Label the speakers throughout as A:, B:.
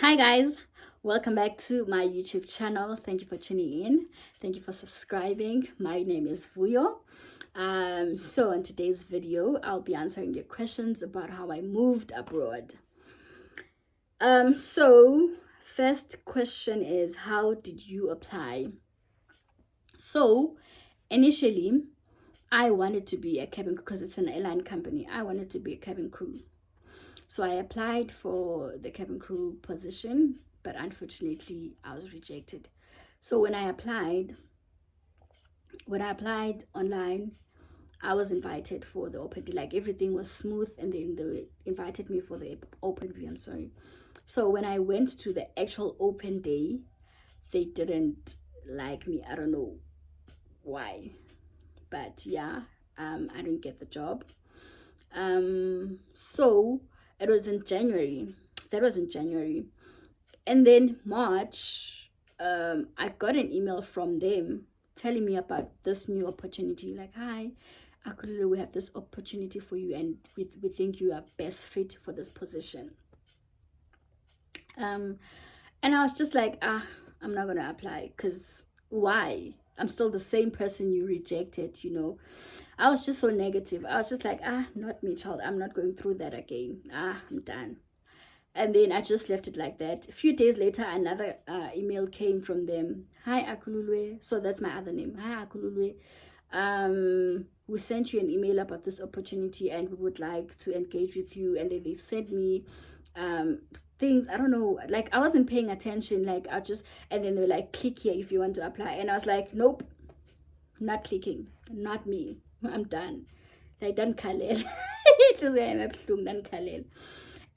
A: Hi guys, welcome back to my YouTube channel. Thank you for tuning in. Thank you for subscribing. My name is Vuyo. So in today's video, I'll be answering your questions about how I moved abroad. So first question is, how did you apply? So initially, I wanted to be a cabin crew because it's an airline company. I wanted to be a cabin crew. So I applied for the cabin crew position, but unfortunately I was rejected. So when I applied online, I was invited for the open day. Like everything was smooth, and then they invited me for the open view. I'm sorry. So when I went to the actual open day, they didn't like me. I don't know why, but yeah, I didn't get the job. So it was in January. That was in January. And then March, I got an email from them telling me about this new opportunity. Like, hi, Akulule, we have this opportunity for you, and we think you are best fit for this position. And I was just like, I'm not gonna apply, because why? I'm still the same person you rejected, you know. I was just so negative. I was just like, not me, child. I'm not going through that again. I'm done. And then I just left it like that. A few days later, another email came from them. Hi, Akululwe. So that's my other name. Hi, Akululwe. We sent you an email about this opportunity, and we would like to engage with you. And then they sent me things. I don't know. Like, I wasn't paying attention. Like, and then they were like, click here if you want to apply. And I was like, nope, not clicking. Not me. I'm done. Like, done Kalel.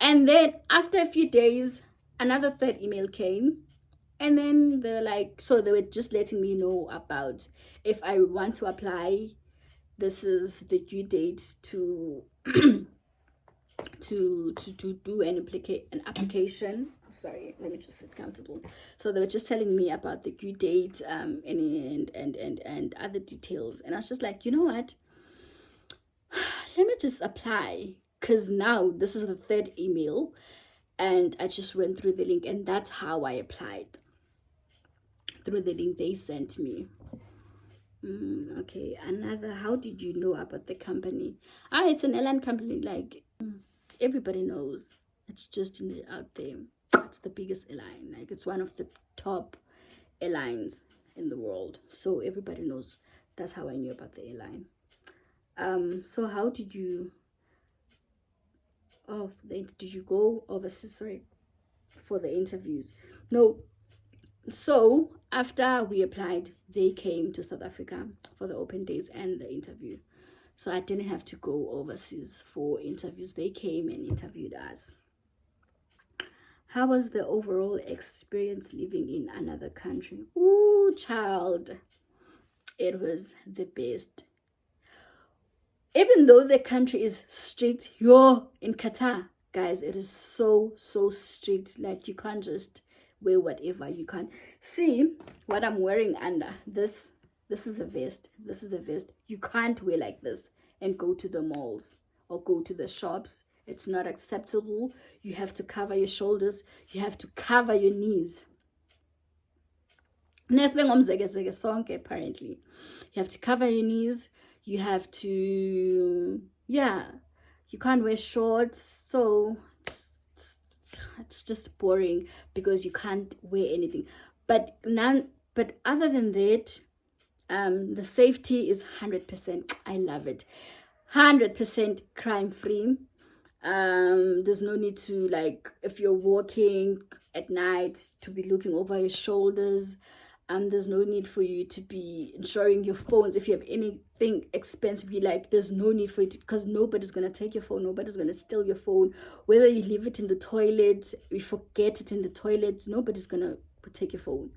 A: And then after a few days, another third email came. And then they're like, so they were just letting me know about if I want to apply, this is the due date to to do an application. Sorry, let me just sit comfortable. So they were just telling me about the due date and other details. And I was just like, you know what? Let me just apply, because now this is the third email, and I just went through the link, and that's how I applied, through the link they sent me. Okay, another, how did you know about the company? It's an airline company. Like, everybody knows. It's just out there. It's the biggest airline. Like, it's one of the top airlines in the world, so everybody knows. That's how I knew about the airline. So how did you did you go overseas, sorry, for the interviews? No. So after we applied, they came to South Africa for the open days and the interview. So I didn't have to go overseas for interviews. They came and interviewed us. How was the overall experience living in another country? Ooh, child, it was the best. Even though the country is strict, you're in Qatar, guys, it is so strict. Like, you can't just wear whatever. You can't see what I'm wearing under this. This is a vest. This is a vest. You can't wear like this and go to the malls or go to the shops. It's not acceptable. You have to cover your shoulders. You have to cover your knees. Apparently, you have to cover your knees. You have to, yeah, you can't wear shorts. So it's just boring because you can't wear anything. But other than that, the safety is 100%. I love it. 100% crime free. There's no need to, like, if you're walking at night, to be looking over your shoulders. There's no need for you to be insuring your phones. If you have anything expensive, there's no need for it, because nobody's gonna take your phone. Nobody's gonna steal your phone. Whether you leave it in the toilet, you forget it in the toilet, nobody's gonna take your phone.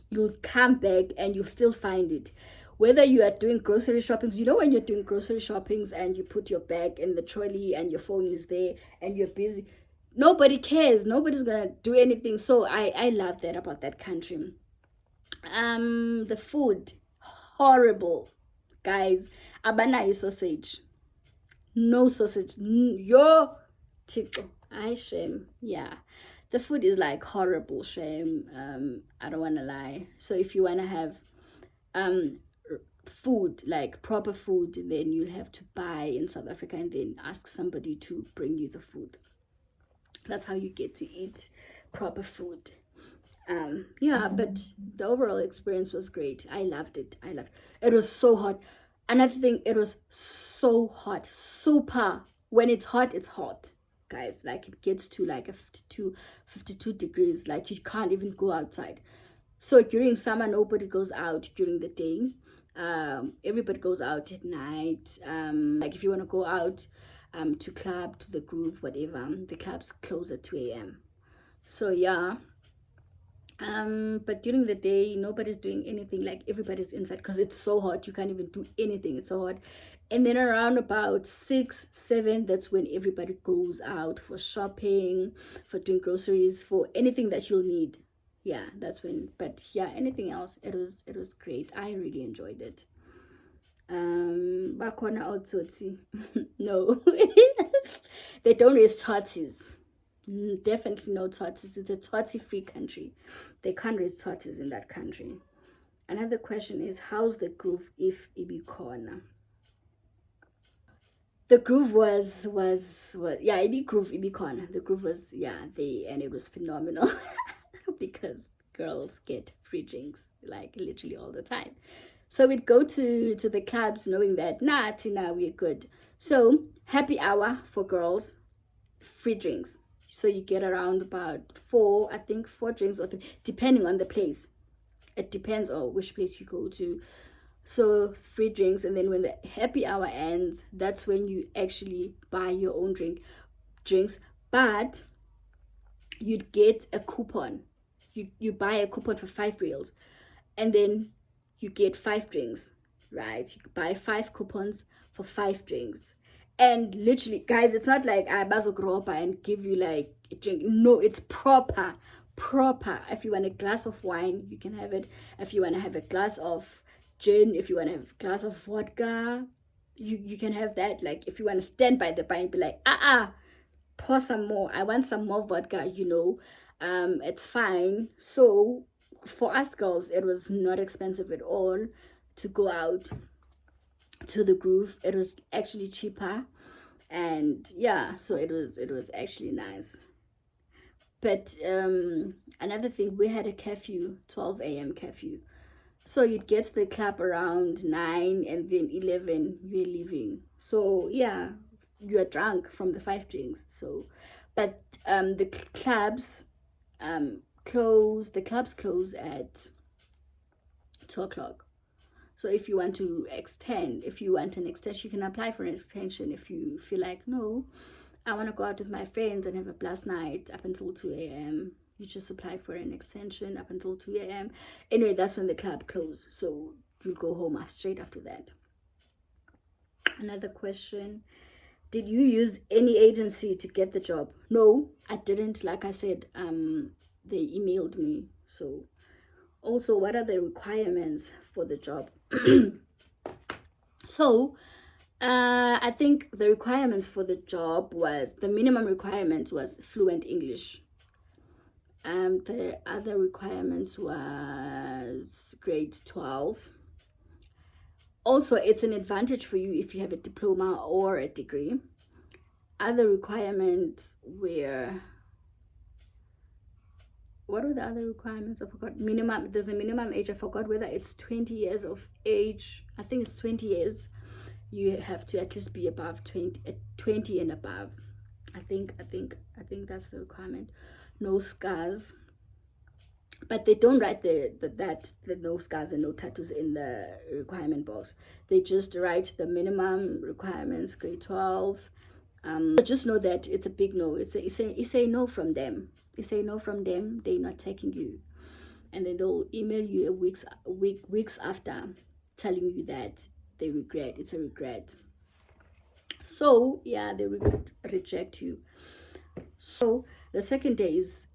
A: You'll come back and you'll still find it. Whether you are doing grocery shoppings, you know, when you're doing grocery shoppings and you put your bag in the trolley and your phone is there and you're busy, nobody cares. Nobody's gonna do anything. So I love that about that country. The food, horrible, guys. Abanayi sausage, no sausage. Yo, Chico, I shame. Yeah, The food is like horrible, shame. I don't want to lie. So if you want to have food, like proper food, then you'll have to buy in South Africa and then ask somebody to bring you the food. That's how you get to eat proper food. Yeah, but the overall experience was great. I loved it. It was so hot. Another thing, it was so hot, super. When it's hot, it's hot, guys. Like it gets to like a 52 degrees. Like you can't even go outside. So during summer, nobody goes out during the day. Everybody goes out at night. Like if you want to go out to club, to the groove, whatever, the clubs close at 2 a.m. So yeah. But during the day, nobody's doing anything. Like everybody's inside because it's so hot. You can't even do anything. It's so hot. And then around about 6, 7, that's when everybody goes out for shopping, for doing groceries, for anything that you'll need. Yeah, that's when. But yeah, anything else, it was great. I really enjoyed it. Bakhona otsotsi. No. They don't raise tortoises. Definitely no tortoises. It's a tortoise-free country. They can't raise tortoises in that country. Another question is, how's the groove if ibikhona? The groove was yeah, ibikhona. The groove was, yeah, and it was phenomenal because girls get free drinks like literally all the time. So we'd go to the clubs knowing that Tina, we're good. So happy hour for girls, free drinks. So you get around about 4 drinks or 3, depending on the place. It depends on which place you go to. So free drinks, and then when the happy hour ends, that's when you actually buy your own drinks. But you'd get a coupon. You buy a coupon for 5 reals, and then you get 5 drinks, right? You buy 5 coupons for 5 drinks. And literally, guys, it's not like I bazogropa and give you like a drink. No, it's proper. If you want a glass of wine, you can have it. If you want to have a glass of gin, if you want to have a glass of vodka, you can have that. Like if you want to stand by the bar and be like, pour some more. I want some more vodka, it's fine. So for us girls, it was not expensive at all to go out to the groove. It was actually cheaper, and yeah, so it was actually nice. But another thing, we had a curfew, 12 a.m. curfew. So you'd get to the club around 9, and then 11 you're leaving. So yeah, you're drunk from the 5 drinks. So, but the clubs close at 2 o'clock. So if you want an extension, you can apply for an extension. If you feel like, no, I want to go out with my friends and have a blast night up until 2 a.m., you just apply for an extension up until 2 a.m. Anyway, that's when the club closes. So you'll go home straight after that. Another question. Did you use any agency to get the job? No, I didn't. Like I said, they emailed me. So also, what are the requirements for the job? So I think the requirements for the job the minimum requirement was fluent English. The other requirements was grade 12. Also, it's an advantage for you if you have a diploma or a degree. Other requirements were, what were the other requirements? I forgot. There's a minimum age. I forgot whether it's 20 years of age. I think it's 20 years. You have to at least be above 20 and above. I think that's the requirement. No scars. But they don't write the no scars and no tattoos in the requirement box. They just write the minimum requirements, grade 12. But just know that it's a big no. It's a no from them. You say no from them, they're not taking you, and then they'll email you weeks after, telling you that they regret. It's a regret. So yeah, they reject you. So the second day is,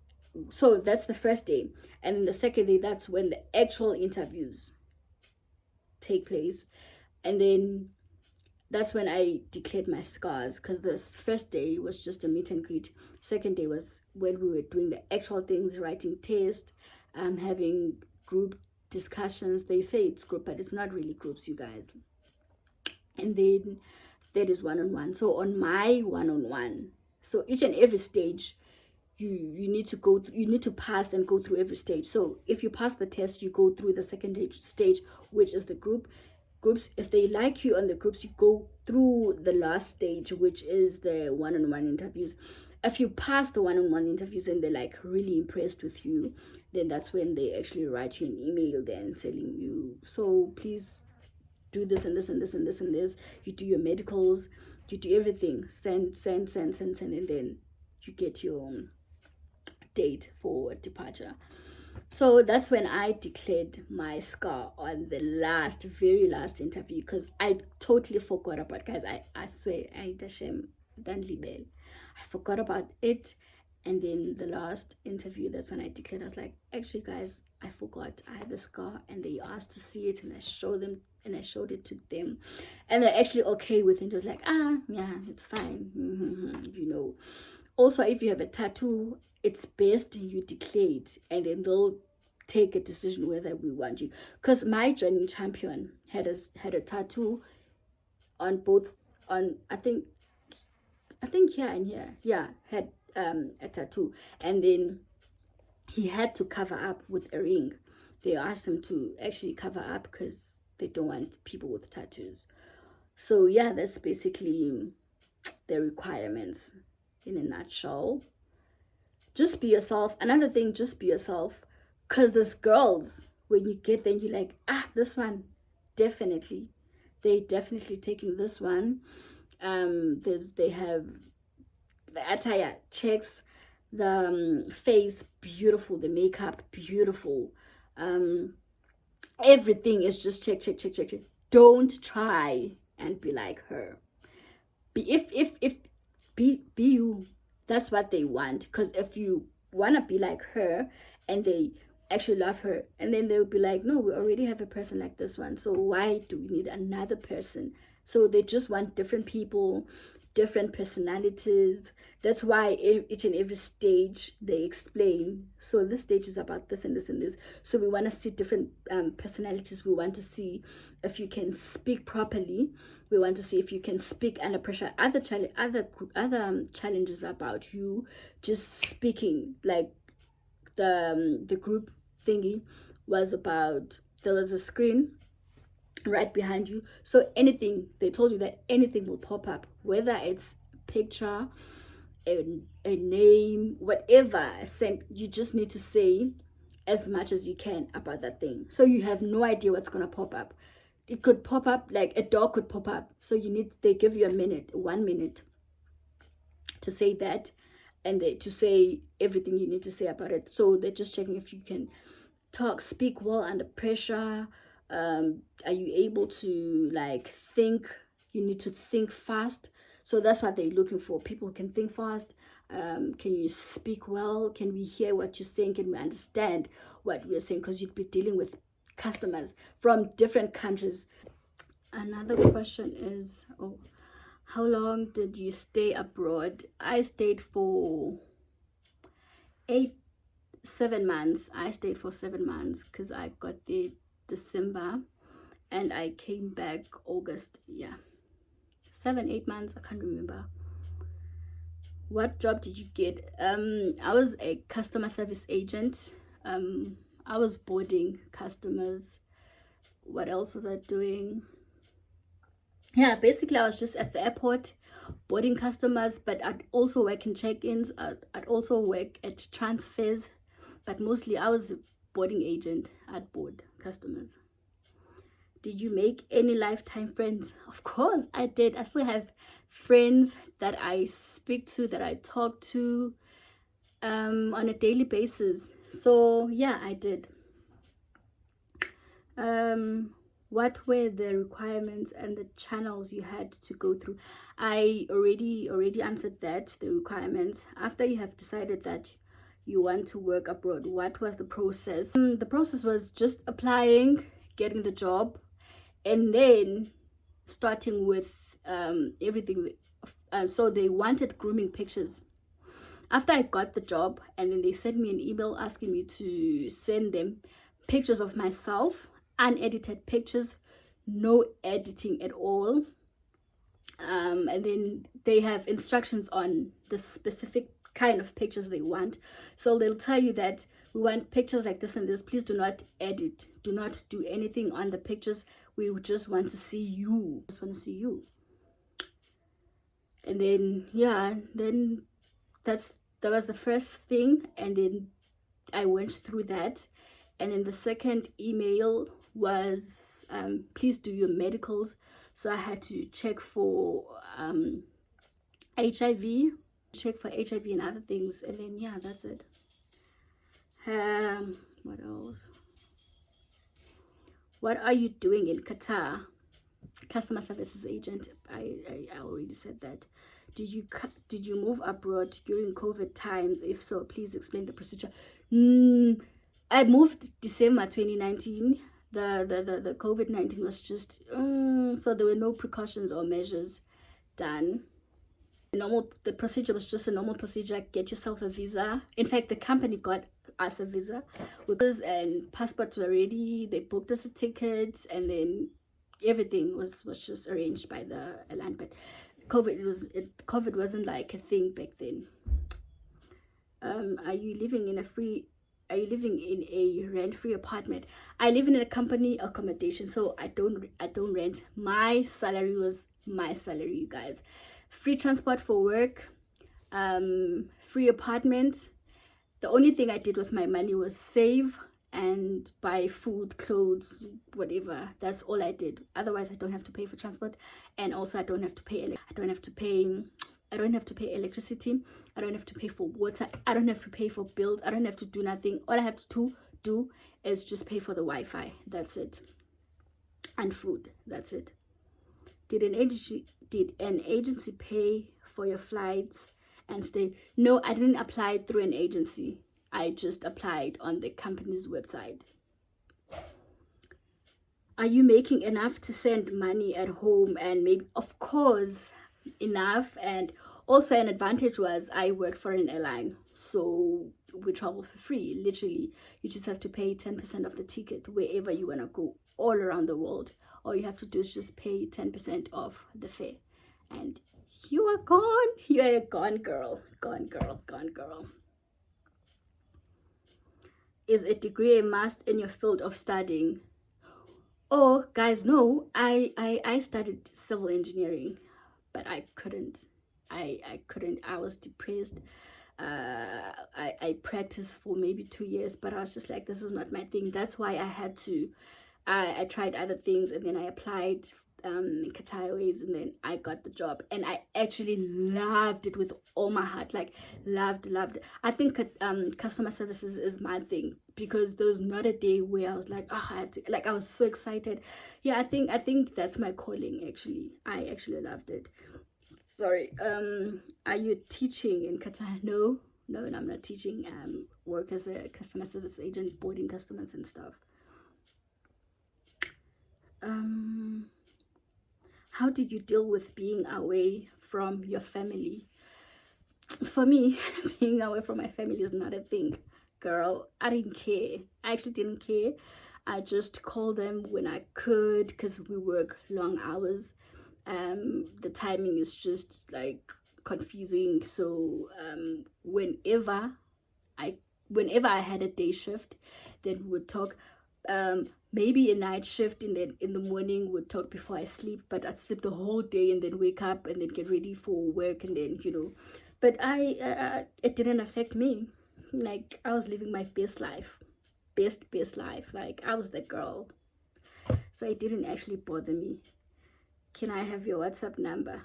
A: so that's the first day, and then the second day, that's when the actual interviews take place, and then that's when I declared my scars, because the first day was just a meet and greet. Second day was when we were doing the actual things, writing tests, having group discussions. They say it's group, but it's not really groups, you guys. And then that is one-on-one. So on my one-on-one, so each and every stage, you need to go through, you need to pass and go through every stage. So if you pass the test, you go through the second stage, which is the groups. If they like you on the groups, you go through the last stage, which is the one-on-one interviews. If you pass the one-on-one interviews and they're like really impressed with you, then that's when they actually write you an email then telling you, so please do this and this and this and this and this. You do your medicals, you do everything, send, and then you get your date for departure. So that's when I declared my scar on the very last interview, because I totally forgot about, guys. I swear, I forgot about it. And then the last interview, that's when I declared. I was like, actually, guys, I forgot I have a scar, and they asked to see it, and I showed it to them, and they're actually okay with it. It was like, yeah, it's fine. You know. Also, if you have a tattoo, it's best you declare it, and then they'll take a decision whether we want you. Because my joining champion had a tattoo on both, on I think here and here. Yeah, had a tattoo, and then he had to cover up with a ring. They asked him to actually cover up because they don't want people with tattoos. So yeah, that's basically the requirements in a nutshell. Just be yourself. Another thing, just be yourself. Because there's girls, when you get there, you're like, this one, definitely. They definitely taking this one. They have the attire checks, the face beautiful, the makeup beautiful. Everything is just check. Don't try and be like her. Be you. That's what they want. Because if you want to be like her and they actually love her, and then they'll be like, no, we already have a person like this one, so why do we need another person? So they just want different people, different personalities. That's why each and every stage they explain, so this stage is about this and this and this. So we want to see different personalities. We want to see if you can speak properly. We want to see if you can speak under pressure. Other challenges about you just speaking, like the group thingy was about, there was a screen right behind you, so anything, they told you that anything will pop up, whether it's a picture, a name, whatever sent, you just need to say as much as you can about that thing. So you have no idea what's gonna pop up. It could pop up, like a dog could pop up, so they give you 1 minute to say that, and to say everything you need to say about it. So they're just checking if you can speak well under pressure. Are you able to think? You need to think fast. So that's what they're looking for. People who can think fast. Can you speak well? Can we hear what you're saying? Can we understand what we're saying? Because you'd be dealing with customers from different countries. Another question is, how long did you stay abroad? I stayed for 7 months. I stayed for 7 months because I got there December and I came back August. 7-8 months, I can't remember. What job did you get? I was a customer service agent. I was boarding customers. What else was I doing? Basically I was just at the airport boarding customers, but I'd also work in check-ins. I'd also work at transfers, but mostly I was a boarding agent. I'd board customers. Did you make any lifetime friends? Of course I did. I still have friends that I speak to, that I talk to on a daily basis. So yeah, I did. What were the requirements and the channels you had to go through? I already answered that. The requirements, after you have decided that you want to work abroad, what was the process? The process was just applying, getting the job, and then starting with everything. So they wanted grooming pictures. After I got the job, and then they sent me an email asking me to send them pictures of myself, unedited pictures, no editing at all. And then they have instructions on the specific kind of pictures they want. So they'll tell you that we want pictures like this and this. Please do not edit. Do not do anything on the pictures. We just want to see you. Just want to see you. And then then that was the first thing. And then I went through that. And then the second email was please do your medicals. So I had to check for HIV, check for HIV and other things, and then that's it. What else? What are you doing in Qatar? Customer services agent. I already said that. Did you move abroad during COVID times? If so, please explain the procedure. I moved December 2019. The COVID-19 was just so there were no precautions or measures done. The procedure was just a normal procedure. Get yourself a visa. In fact, the company got us a visa and passports were ready. They booked us a ticket, and then everything was just arranged by the airline. But COVID wasn't like a thing back then. Are you living in a rent-free apartment? I live in a company accommodation, so I don't rent. My salary was my salary, you guys. Free transport for work, free apartment. The only thing I did with my money was save and buy food, clothes, whatever. That's all I did. Otherwise, I don't have to pay for transport, and also I don't have to pay electricity. I don't have to pay for water. I don't have to pay for bills. I don't have to do nothing. All I have to do is just pay for the Wi-Fi. That's it. And food. That's it. Did an agency pay for your flights and stay? No, I didn't apply through an agency. I just applied on the company's website. Are you making enough to send money at home? And maybe, of course, enough. And also an advantage was I work for an airline, so we travel for free. Literally, you just have to pay 10% of the ticket wherever you want to go all around the world. All you have to do is just pay 10% of the fare, and you are gone. You are a gone girl. Is a degree a must in your field of studying? Oh, guys, no. I studied civil engineering, but I couldn't. I couldn't. I was depressed. I practiced for maybe 2 years, but I was just like, this is not my thing. That's why I had to. I tried other things, and then I applied Qatar Airways, and then I got the job, and I actually loved it with all my heart. Like loved it. I think customer services is my thing, because there was not a day where I was like, oh, I had to, like, I was so excited. I think that's my calling. Actually, I actually loved it. Sorry. Are you teaching in Qatar? No, I'm not teaching. Work as a customer service agent, boarding customers and stuff. How did you deal with being away from your family? For me, being away from my family is not a thing, girl. I didn't care. I actually didn't care. I just called them when I could, because we work long hours. The timing is just like confusing. So whenever I had a day shift, then we would talk. Maybe a night shift, and then in the morning would talk before I sleep, but I'd sleep the whole day and then wake up and then get ready for work, and then but it didn't affect me. Like, I was living my best life. Like, I was that girl, so it didn't actually bother me. Can I have your WhatsApp number?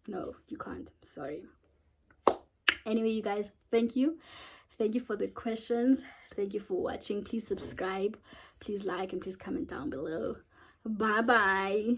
A: No, you can't. Sorry. Anyway, you guys, thank you for the questions. Thank you for watching. Please subscribe, please like, and please comment down below. Bye bye.